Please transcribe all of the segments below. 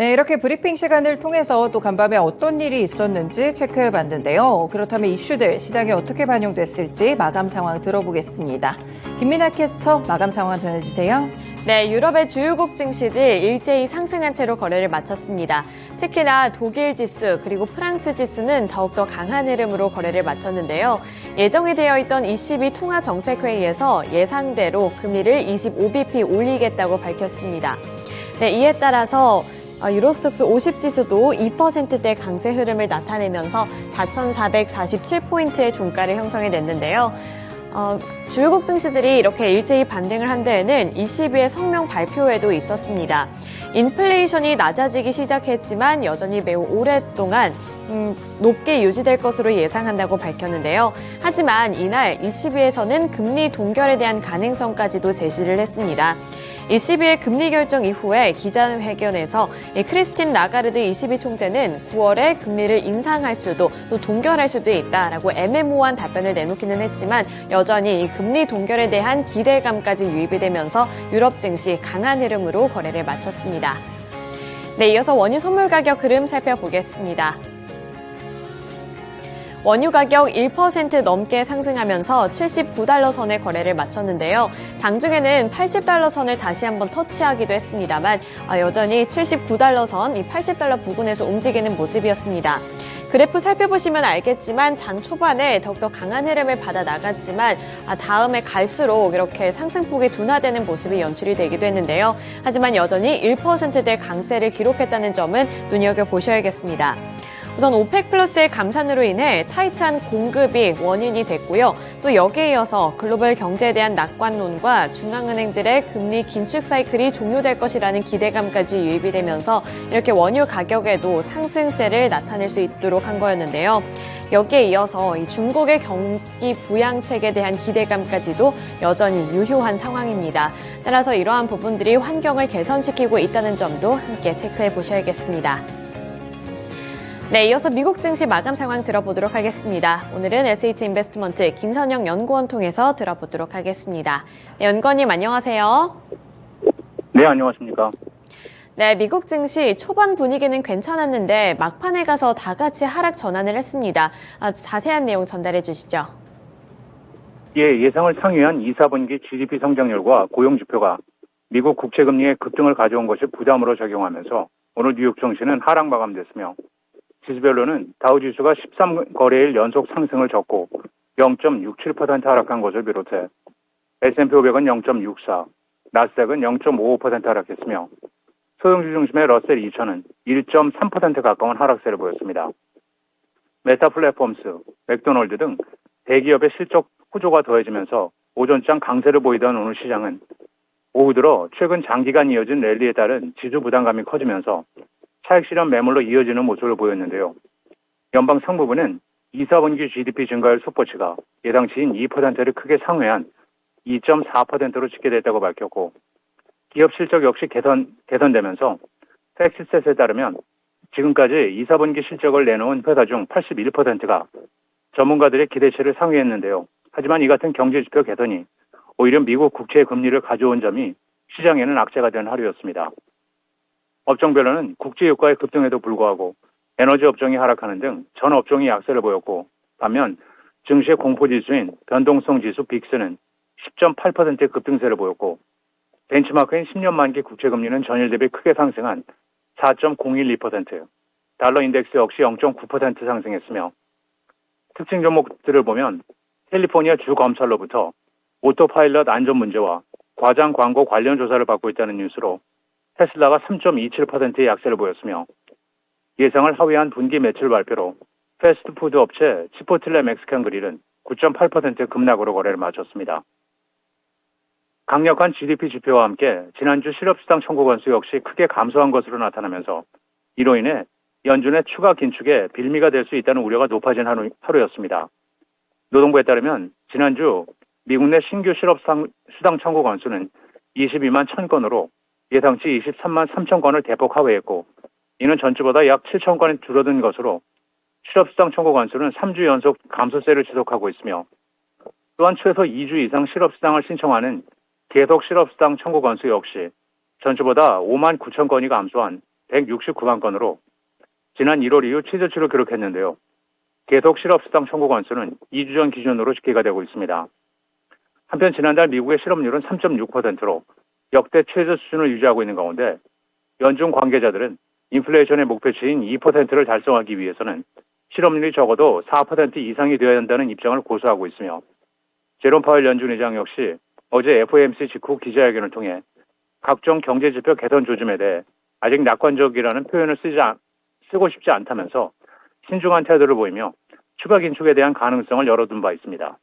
네, 이렇게 브리핑 시간을 통해서 또 간밤에 어떤 일이 있었는지 체크해 봤는데요. 그렇다면 이슈들 시장에 어떻게 반영됐을지 마감 상황 들어보겠습니다. 김민아 캐스터 마감 상황 전해주세요. 네, 유럽의 주요국 증시들 일제히 상승한 채로 거래를 마쳤습니다. 특히나 독일 지수 그리고 프랑스 지수는 더욱더 강한 흐름으로 거래를 마쳤는데요. 예정이 되어 있던 ECB 통화정책회의에서 예상대로 금리를 25bp 올리겠다고 밝혔습니다. 네, 이에 따라서 유로스톡스 50지수도 2%대 강세 흐름을 나타내면서 4,447포인트의 종가를 형성해냈는데요. 주요국 증시들이 이렇게 일제히 반등을 한 데에는 ECB의 성명 발표에도 있었습니다. 인플레이션이 낮아지기 시작했지만 여전히 매우 오랫동안 높게 유지될 것으로 예상한다고 밝혔는데요. 하지만 이날 ECB에서는 금리 동결에 대한 가능성까지도 제시를 했습니다. ECB의 금리 결정 이후에 기자회견에서 크리스틴 라가르드 ECB 총재는 9월에 금리를 인상할 수도 또 동결할 수도 있다라고 애매모호한 답변을 내놓기는 했지만 여전히 이 금리 동결에 대한 기대감까지 유입이 되면서 유럽 증시 강한 흐름으로 거래를 마쳤습니다. 네, 이어서 원유 선물 가격 흐름 살펴보겠습니다. 원유 가격 1% 넘게 상승하면서 79달러 선에 거래를 마쳤는데요. 장중에는 80달러 선을 다시 한번 터치하기도 했습니다만 여전히 79달러 선, 이 80달러 부근에서 움직이는 모습이었습니다. 그래프 살펴보시면 알겠지만 장 초반에 더욱더 강한 흐름을 받아 나갔지만 다음에 갈수록 이렇게 상승폭이 둔화되는 모습이 연출이 되기도 했는데요. 하지만 여전히 1%대 강세를 기록했다는 점은 눈여겨보셔야겠습니다. 우선 오펙 플러스의 감산으로 인해 타이트한 공급이 원인이 됐고요. 또 여기에 이어서 글로벌 경제에 대한 낙관론과 중앙은행들의 금리 긴축 사이클이 종료될 것이라는 기대감까지 유입이 되면서 이렇게 원유 가격에도 상승세를 나타낼 수 있도록 한 거였는데요. 여기에 이어서 이 중국의 경기 부양책에 대한 기대감까지도 여전히 유효한 상황입니다. 따라서 이러한 부분들이 환경을 개선시키고 있다는 점도 함께 체크해 보셔야겠습니다. 네, 이어서 미국 증시 마감 상황 들어보도록 하겠습니다. 오늘은 SH인베스트먼트 김선영 연구원 통해서 들어보도록 하겠습니다. 네, 연구원님 안녕하세요. 네, 안녕하십니까. 네, 미국 증시 초반 분위기는 괜찮았는데 막판에 가서 다 같이 하락 전환을 했습니다. 자세한 내용 전달해 주시죠. 예, 예상을 상회한 2, 4분기 GDP 성장률과 고용 지표가 미국 국채금리의 급등을 가져온 것이 부담으로 작용하면서 오늘 뉴욕 증시는 하락 마감됐으며 지수별로는 다우지수가 13거래일 연속 상승을 졌고 0.67% 하락한 것을 비롯해 S&P 500은 0.64, 나스닥은 0.55% 하락했으며 소형주 중심의 러셀 2000은 1.3% 가까운 하락세를 보였습니다. 메타 플랫폼스, 맥도널드 등 대기업의 실적 호조가 더해지면서 오전장 강세를 보이던 오늘 시장은 오후 들어 최근 장기간 이어진 랠리에 따른 지수 부담감이 커지면서 차익 실현 매물로 이어지는 모습을 보였는데요. 연방 상무부는 2, 4분기 GDP 증가율 속보치가 예상치인 2%를 크게 상회한 2.4%로 집계됐다고 밝혔고 기업 실적 역시 개선되면서 팩스셋에 따르면 지금까지 2, 4분기 실적을 내놓은 회사 중 81%가 전문가들의 기대치를 상회했는데요. 하지만 이 같은 경제지표 개선이 오히려 미국 국채의 금리를 가져온 점이 시장에는 악재가 된 하루였습니다. 업종별로는 국제유가의 급등에도 불구하고 에너지 업종이 하락하는 등 전 업종이 약세를 보였고 반면 증시의 공포지수인 변동성 지수 빅스는 10.8%의 급등세를 보였고 벤치마크인 10년 만기 국채금리는 전일 대비 크게 상승한 4.012%, 달러 인덱스 역시 0.9% 상승했으며 특징 종목들을 보면 캘리포니아 주 검찰로부터 오토파일럿 안전 문제와 과장 광고 관련 조사를 받고 있다는 뉴스로 테슬라가 3.27%의 약세를 보였으며 예상을 하회한 분기 매출 발표로 패스트푸드 업체 치포틀레 멕시칸 그릴은 9.8%의 급락으로 거래를 마쳤습니다. 강력한 GDP 지표와 함께 지난주 실업수당 청구 건수 역시 크게 감소한 것으로 나타나면서 이로 인해 연준의 추가 긴축에 빌미가 될 수 있다는 우려가 높아진 하루였습니다. 노동부에 따르면 지난주 미국 내 신규 실업수당 청구 건수는 22만 1000건으로 예상치 23만 3천 건을 대폭 하회했고 이는 전주보다 약 7천 건이 줄어든 것으로 실업수당 청구 건수는 3주 연속 감소세를 지속하고 있으며 또한 최소 2주 이상 실업수당을 신청하는 계속 실업수당 청구 건수 역시 전주보다 5만 9천 건이 감소한 169만 건으로 지난 1월 이후 최저치를 기록했는데요. 계속 실업수당 청구 건수는 2주 전 기준으로 집계가 되고 있습니다. 한편 지난달 미국의 실업률은 3.6%로 역대 최저 수준을 유지하고 있는 가운데 연준 관계자들은 인플레이션의 목표치인 2%를 달성하기 위해서는 실업률이 적어도 4% 이상이 되어야 한다는 입장을 고수하고 있으며 제롬 파웰 연준 의장 역시 어제 FOMC 직후 기자회견을 통해 각종 경제지표 개선 조짐에 대해 아직 낙관적이라는 표현을 쓰고 싶지 않다면서 신중한 태도를 보이며 추가 긴축에 대한 가능성을 열어둔 바 있습니다.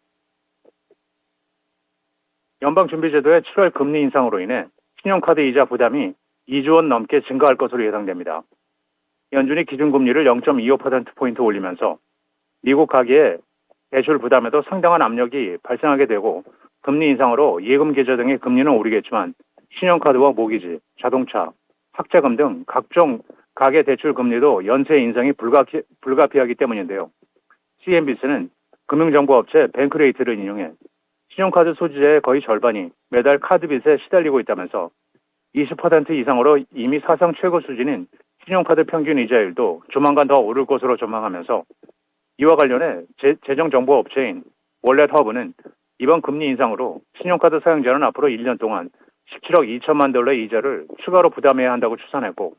연방준비제도의 7월 금리 인상으로 인해 신용카드 이자 부담이 2조 원 넘게 증가할 것으로 예상됩니다. 연준이 기준금리를 0.25%포인트 올리면서 미국 가계의 대출 부담에도 상당한 압력이 발생하게 되고 금리 인상으로 예금 계좌 등의 금리는 오르겠지만 신용카드와 모기지, 자동차, 학자금 등 각종 가계 대출 금리도 연쇄 인상이 불가피하기 때문인데요. CNBC는 금융정보업체 뱅크레이트를 인용해 신용카드 소지자의 거의 절반이 매달 카드빚에 시달리고 있다면서 20% 이상으로 이미 사상 최고 수준인 신용카드 평균 이자율도 조만간 더 오를 것으로 전망하면서 이와 관련해 재정정보업체인 월렛허브는 이번 금리 인상으로 신용카드 사용자는 앞으로 1년 동안 17억 2천만 달러의 이자를 추가로 부담해야 한다고 추산했고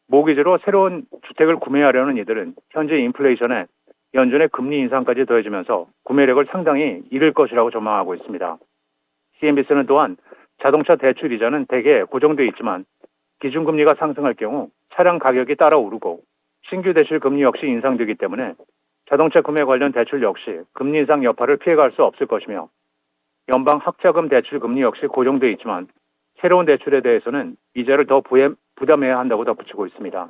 모기지로 새로운 주택을 구매하려는 이들은 현재 인플레이션에 연준의 금리 인상까지 더해지면서 구매력을 상당히 잃을 것이라고 전망하고 있습니다. CNBC는 또한 자동차 대출 이자는 대개 고정돼 있지만 기준금리가 상승할 경우 차량 가격이 따라 오르고 신규 대출 금리 역시 인상되기 때문에 자동차 구매 관련 대출 역시 금리 인상 여파를 피해갈 수 없을 것이며 연방 학자금 대출 금리 역시 고정돼 있지만 새로운 대출에 대해서는 이자를 더 부담해야 한다고 덧붙이고 있습니다.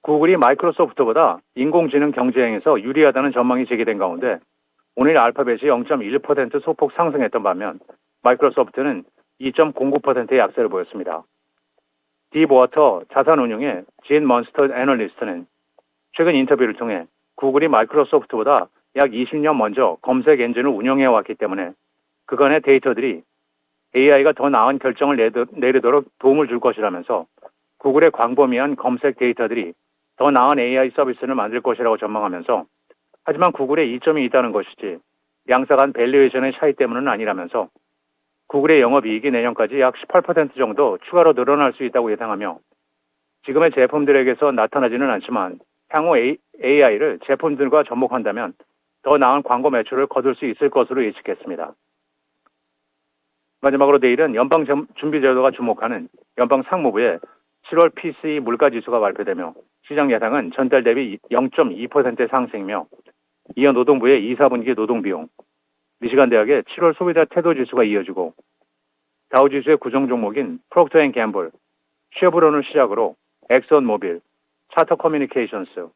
구글이 마이크로소프트보다 인공지능 경쟁에서 유리하다는 전망이 제기된 가운데 오늘 알파벳이 0.1% 소폭 상승했던 반면 마이크로소프트는 2.09%의 약세를 보였습니다. 딥워터 자산운용의 진 먼스터 애널리스트는 최근 인터뷰를 통해 구글이 마이크로소프트보다 약 20년 먼저 검색 엔진을 운영해왔기 때문에 그간의 데이터들이 AI가 더 나은 결정을 내리도록 도움을 줄 것이라면서 구글의 광범위한 검색 데이터들이 더 나은 AI 서비스를 만들 것이라고 전망하면서 하지만 구글의 이점이 있다는 것이지 양사 간 밸류에이션의 차이 때문은 아니라면서 구글의 영업이익이 내년까지 약 18% 정도 추가로 늘어날 수 있다고 예상하며 지금의 제품들에게서 나타나지는 않지만 향후 AI를 제품들과 접목한다면 더 나은 광고 매출을 거둘 수 있을 것으로 예측했습니다. 마지막으로 내일은 연방준비제도가 주목하는 연방상무부의 7월 PCE 물가지수가 발표되며 시장 예상은 전달 대비 0.2%의 상승이며 이어 노동부의 2, 4분기 노동비용, 미시간 대학의 7월 소비자 태도지수가 이어지고 다우지수의 구성 종목인 프록터앤갬블, 쉐브론을 시작으로 엑선모빌, 차터 커뮤니케이션스,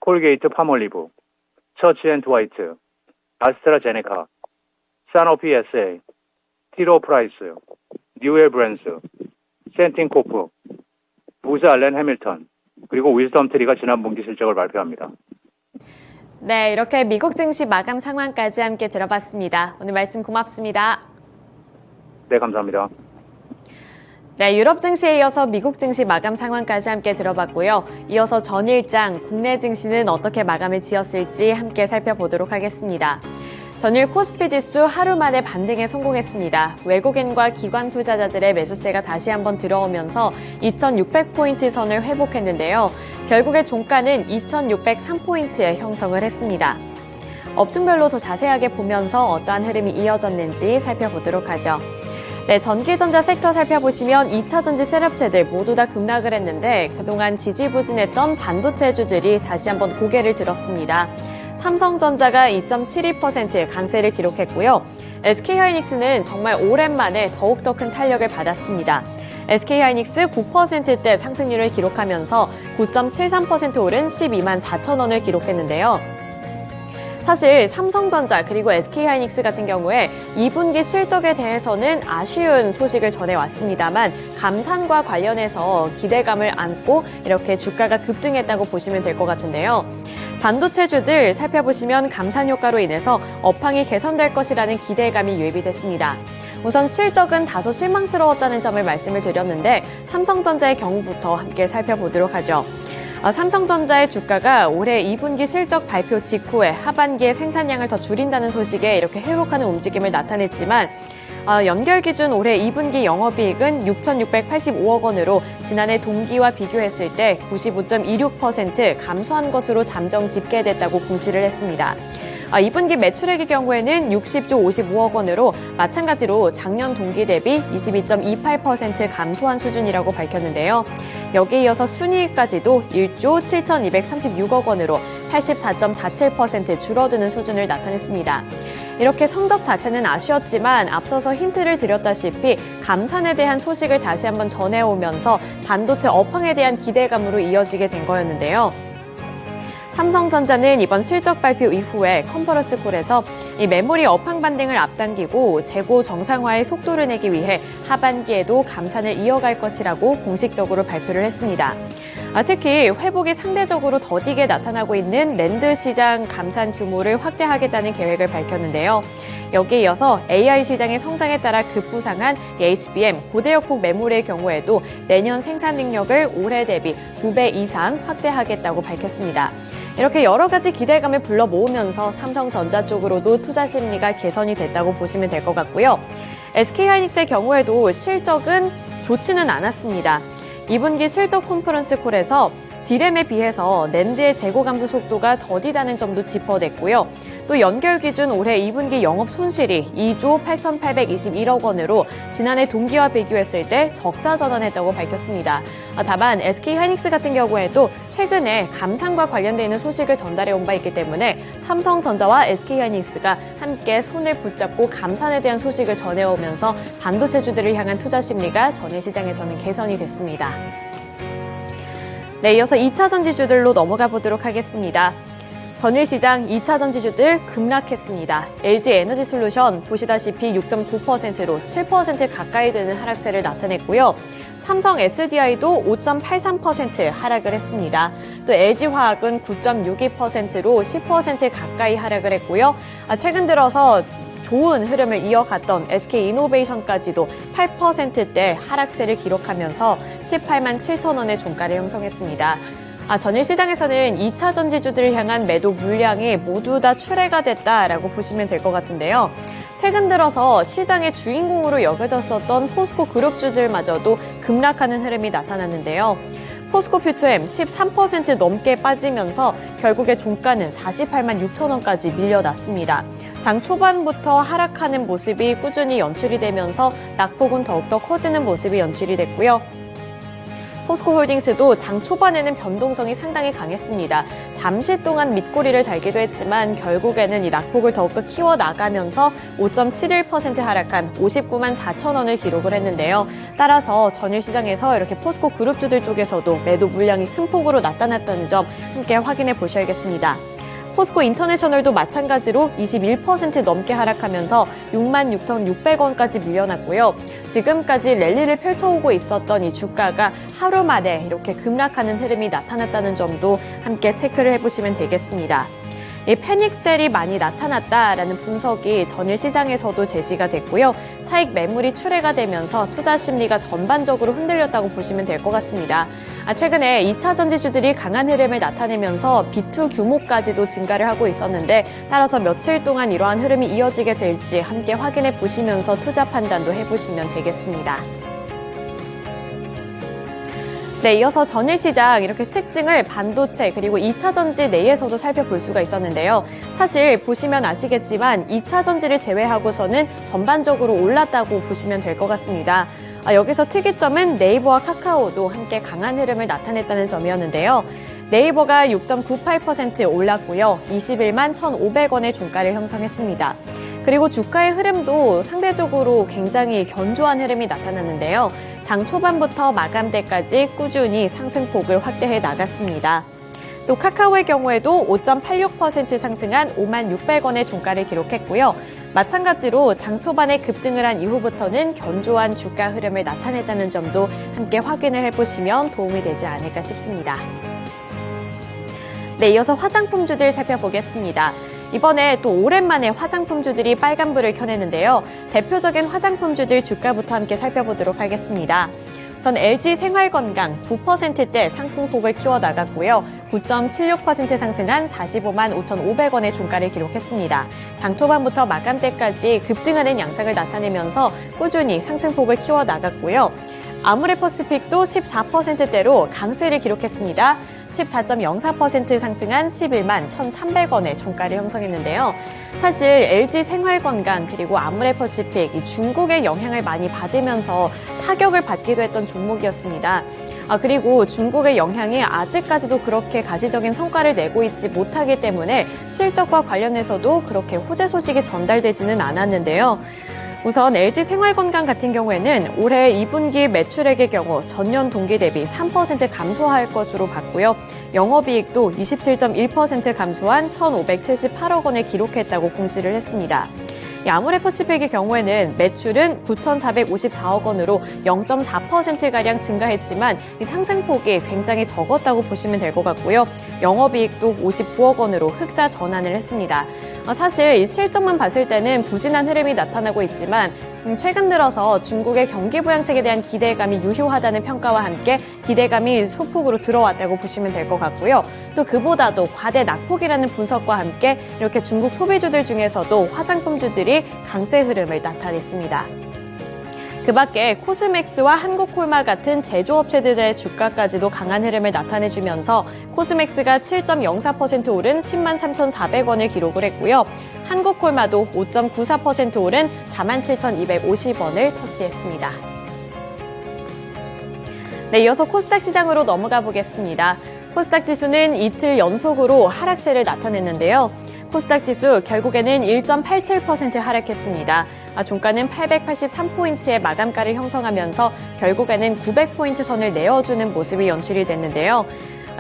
콜게이트 파몰리브, 처치앤드화이트, 아스트라제네카, 사노피 SA, 티로 프라이스, 뉴웰 브랜스, 센틴코프, 부스 알렌 해밀턴, 그리고 위즈덤 트리가 지난 분기 실적을 발표합니다. 네, 이렇게 미국 증시 마감 상황까지 함께 들어봤습니다. 오늘 말씀 고맙습니다. 네, 감사합니다. 네, 유럽 증시에 이어서 미국 증시 마감 상황까지 함께 들어봤고요. 이어서 전일장 국내 증시는 어떻게 마감을 지었을지 함께 살펴보도록 하겠습니다. 전일 코스피 지수 하루 만에 반등에 성공했습니다. 외국인과 기관 투자자들의 매수세가 다시 한번 들어오면서 2,600포인트 선을 회복했는데요. 결국에 종가는 2,603포인트에 형성을 했습니다. 업종별로 더 자세하게 보면서 어떠한 흐름이 이어졌는지 살펴보도록 하죠. 네, 전기전자 섹터 살펴보시면 2차전지 셋업체들 모두 다 급락을 했는데 그동안 지지부진했던 반도체주들이 다시 한번 고개를 들었습니다. 삼성전자가 2.72%의 강세를 기록했고요. SK하이닉스는 정말 오랜만에 더욱더 큰 탄력을 받았습니다. SK하이닉스 9%대 상승률을 기록하면서 9.73% 오른 12만 4천 원을 기록했는데요. 사실 삼성전자 그리고 SK하이닉스 같은 경우에 2분기 실적에 대해서는 아쉬운 소식을 전해왔습니다만 감산과 관련해서 기대감을 안고 이렇게 주가가 급등했다고 보시면 될 것 같은데요. 반도체주들 살펴보시면 감산 효과로 인해서 업황이 개선될 것이라는 기대감이 유입이 됐습니다. 우선 실적은 다소 실망스러웠다는 점을 말씀을 드렸는데 삼성전자의 경우부터 함께 살펴보도록 하죠. 삼성전자의 주가가 올해 2분기 실적 발표 직후에 하반기에 생산량을 더 줄인다는 소식에 이렇게 회복하는 움직임을 나타냈지만 연결 기준 올해 2분기 영업이익은 6,685억 원으로 지난해 동기와 비교했을 때 95.26% 감소한 것으로 잠정 집계됐다고 공시를 했습니다. 2분기 매출액의 경우에는 60조 55억 원으로 마찬가지로 작년 동기 대비 22.28% 감소한 수준이라고 밝혔는데요. 여기에 이어서 순이익까지도 1조 7,236억 원으로 84.47% 줄어드는 수준을 나타냈습니다. 이렇게 성적 자체는 아쉬웠지만 앞서서 힌트를 드렸다시피 감산에 대한 소식을 다시 한번 전해오면서 반도체 업황에 대한 기대감으로 이어지게 된 거였는데요. 삼성전자는 이번 실적 발표 이후에 컨퍼런스 콜에서 이 메모리 업황 반등을 앞당기고 재고 정상화의 속도를 내기 위해 하반기에도 감산을 이어갈 것이라고 공식적으로 발표를 했습니다. 특히 회복이 상대적으로 더디게 나타나고 있는 낸드 시장 감산 규모를 확대하겠다는 계획을 밝혔는데요. 여기에 이어서 AI 시장의 성장에 따라 급부상한 HBM, 고대역폭 메모리의 경우에도 내년 생산 능력을 올해 대비 2배 이상 확대하겠다고 밝혔습니다. 이렇게 여러 가지 기대감을 불러 모으면서 삼성전자 쪽으로도 투자 심리가 개선이 됐다고 보시면 될 것 같고요. SK하이닉스의 경우에도 실적은 좋지는 않았습니다. 2분기 실적 컨퍼런스 콜에서 디램에 비해서 낸드의 재고 감소 속도가 더디다는 점도 짚어냈고요. 또 연결 기준 올해 2분기 영업 손실이 2조 8,821억 원으로 지난해 동기와 비교했을 때 적자 전환했다고 밝혔습니다. 다만 SK하이닉스 같은 경우에도 최근에 감산과 관련되어 있는 소식을 전달해온 바 있기 때문에 삼성전자와 SK하이닉스가 함께 손을 붙잡고 감산에 대한 소식을 전해오면서 반도체주들을 향한 투자 심리가 전일 시장에서는 개선이 됐습니다. 네, 이어서 2차 전지주들로 넘어가 보도록 하겠습니다. 전일 시장 2차 전지주들 급락했습니다. LG에너지솔루션 보시다시피 6.9%로 7% 가까이 되는 하락세를 나타냈고요. 삼성 SDI도 5.83% 하락을 했습니다. 또 LG화학은 9.62%로 10% 가까이 하락을 했고요. 최근 들어서 좋은 흐름을 이어갔던 SK이노베이션까지도 8%대 하락세를 기록하면서 18만 7천 원의 종가를 형성했습니다. 전일 시장에서는 2차 전지주들을 향한 매도 물량이 모두 다 출회가 됐다라고 보시면 될 것 같은데요. 최근 들어서 시장의 주인공으로 여겨졌었던 포스코 그룹주들마저도 급락하는 흐름이 나타났는데요. 포스코 퓨처엠 13% 넘게 빠지면서 결국에 종가는 48만 6천 원까지 밀려났습니다. 장 초반부터 하락하는 모습이 꾸준히 연출이 되면서 낙폭은 더욱더 커지는 모습이 연출이 됐고요. 포스코홀딩스도 장 초반에는 변동성이 상당히 강했습니다. 잠시 동안 밑꼬리를 달기도 했지만 결국에는 이 낙폭을 더욱더 키워나가면서 5.71% 하락한 59만 4천 원을 기록을 했는데요. 따라서 전일 시장에서 이렇게 포스코 그룹주들 쪽에서도 매도 물량이 큰 폭으로 나타났다는 점 함께 확인해 보셔야겠습니다. 포스코 인터내셔널도 마찬가지로 21% 넘게 하락하면서 66,600원까지 밀려났고요. 지금까지 랠리를 펼쳐오고 있었던 이 주가가 하루 만에 이렇게 급락하는 흐름이 나타났다는 점도 함께 체크를 해보시면 되겠습니다. 이 패닉셀이 많이 나타났다라는 분석이 전일 시장에서도 제시가 됐고요. 차익 매물이 출회가 되면서 투자 심리가 전반적으로 흔들렸다고 보시면 될 것 같습니다. 최근에 2차 전지주들이 강한 흐름을 나타내면서 B2 규모까지도 증가를 하고 있었는데 따라서 며칠 동안 이러한 흐름이 이어지게 될지 함께 확인해 보시면서 투자 판단도 해보시면 되겠습니다. 네, 이어서 전일 시장 이렇게 특징을 반도체 그리고 2차 전지 내에서도 살펴볼 수가 있었는데요. 사실 보시면 아시겠지만 2차 전지를 제외하고서는 전반적으로 올랐다고 보시면 될 것 같습니다. 여기서 특이점은 네이버와 카카오도 함께 강한 흐름을 나타냈다는 점이었는데요. 네이버가 6.98% 올랐고요. 21만 1,500원의 종가를 형성했습니다. 그리고 주가의 흐름도 상대적으로 굉장히 견조한 흐름이 나타났는데요. 장 초반부터 마감대까지 꾸준히 상승폭을 확대해 나갔습니다. 또 카카오의 경우에도 5.86% 상승한 5만 600원의 종가를 기록했고요. 마찬가지로 장 초반에 급등을 한 이후부터는 견조한 주가 흐름을 나타냈다는 점도 함께 확인을 해보시면 도움이 되지 않을까 싶습니다. 네, 이어서 화장품주들 살펴보겠습니다. 이번에 또 오랜만에 화장품주들이 빨간불을 켜내는데요. 대표적인 화장품주들 주가부터 함께 살펴보도록 하겠습니다. 우선 LG 생활건강 9%대 상승폭을 키워나갔고요. 9.76% 상승한 45만 5,500원의 종가를 기록했습니다. 장 초반부터 마감때까지 급등하는 양상을 나타내면서 꾸준히 상승폭을 키워나갔고요. 아모레퍼시픽도 14%대로 강세를 기록했습니다. 14.04% 상승한 11만 1,300원의 종가를 형성했는데요. 사실 LG 생활건강 그리고 아모레퍼시픽 이 중국의 영향을 많이 받으면서 타격을 받기도 했던 종목이었습니다. 그리고 중국의 영향이 아직까지도 그렇게 가시적인 성과를 내고 있지 못하기 때문에 실적과 관련해서도 그렇게 호재 소식이 전달되지는 않았는데요. 우선 LG 생활건강 같은 경우에는 올해 2분기 매출액의 경우 전년 동기 대비 3% 감소할 것으로 봤고요. 영업이익도 27.1% 감소한 1,578억 원을 기록했다고 공시를 했습니다. 아모레퍼시픽의 경우에는 매출은 9,454억 원으로 0.4%가량 증가했지만 이 상승폭이 굉장히 적었다고 보시면 될 것 같고요. 영업이익도 59억 원으로 흑자 전환을 했습니다. 사실 이 실적만 봤을 때는 부진한 흐름이 나타나고 있지만 최근 들어서 중국의 경기 부양책에 대한 기대감이 유효하다는 평가와 함께 기대감이 소폭으로 들어왔다고 보시면 될 것 같고요. 또 그보다도 과대 낙폭이라는 분석과 함께 이렇게 중국 소비주들 중에서도 화장품주들이 강세 흐름을 나타냈습니다. 그 밖에 코스맥스와 한국콜마 같은 제조업체들의 주가까지도 강한 흐름을 나타내주면서 코스맥스가 7.04% 오른 10만 3,400원을 기록을 했고요. 한국콜마도 5.94% 오른 47,250원을 터치했습니다. 네, 이어서 코스닥 시장으로 넘어가 보겠습니다. 코스닥 지수는 이틀 연속으로 하락세를 나타냈는데요. 코스닥 지수 결국에는 1.87% 하락했습니다. 종가는 883포인트의 마감가를 형성하면서 결국에는 900포인트 선을 내어주는 모습이 연출이 됐는데요.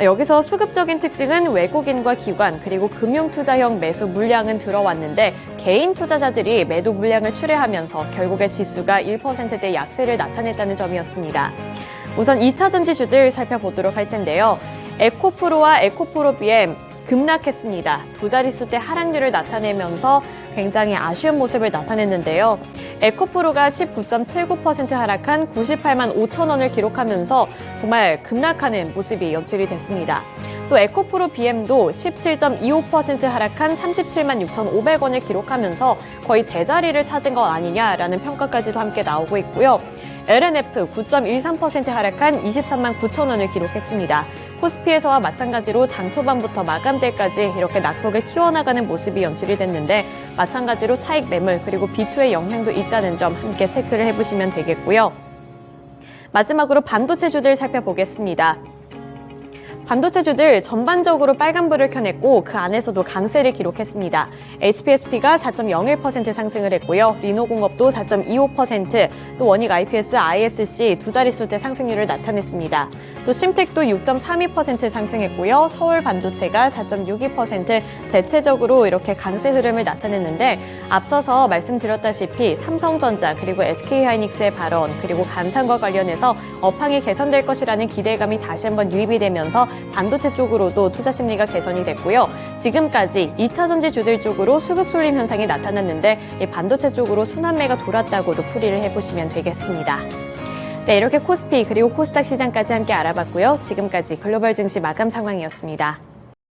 여기서 수급적인 특징은 외국인과 기관 그리고 금융투자형 매수 물량은 들어왔는데 개인 투자자들이 매도 물량을 출회하면서 결국에 지수가 1%대 약세를 나타냈다는 점이었습니다. 우선 2차 전지주들 살펴보도록 할 텐데요. 에코프로와 에코프로 BM 급락했습니다. 두 자릿수대 하락률을 나타내면서 굉장히 아쉬운 모습을 나타냈는데요. 에코프로가 19.79% 하락한 98만 5천 원을 기록하면서 정말 급락하는 모습이 연출이 됐습니다. 또 에코프로 BM도 17.25% 하락한 37만 6,500원을 기록하면서 거의 제자리를 찾은 것 아니냐라는 평가까지도 함께 나오고 있고요. LNF 9.13% 하락한 23만 9천 원을 기록했습니다. 코스피에서와 마찬가지로 장 초반부터 마감때까지 이렇게 낙폭을 키워나가는 모습이 연출이 됐는데 마찬가지로 차익 매물 그리고 B2의 영향도 있다는 점 함께 체크를 해보시면 되겠고요. 마지막으로 반도체주들 살펴보겠습니다. 반도체주들 전반적으로 빨간불을 켜냈고 그 안에서도 강세를 기록했습니다. HPSP가 4.01% 상승을 했고요. 리노공업도 4.25%, 또 원익 IPS, ISC 두 자릿수대 상승률을 나타냈습니다. 또 심텍도 6.32% 상승했고요. 서울반도체가 4.62% 대체적으로 이렇게 강세 흐름을 나타냈는데 앞서서 말씀드렸다시피 삼성전자 그리고 SK하이닉스의 발언 그리고 감산과 관련해서 업황이 개선될 것이라는 기대감이 다시 한번 유입이 되면서 반도체 쪽으로도 투자 심리가 개선이 됐고요. 지금까지 2차 전지주들 쪽으로 수급 쏠림 현상이 나타났는데 이 반도체 쪽으로 순환매가 돌았다고도 풀이를 해보시면 되겠습니다. 네, 이렇게 코스피 그리고 코스닥 시장까지 함께 알아봤고요. 지금까지 글로벌 증시 마감 상황이었습니다.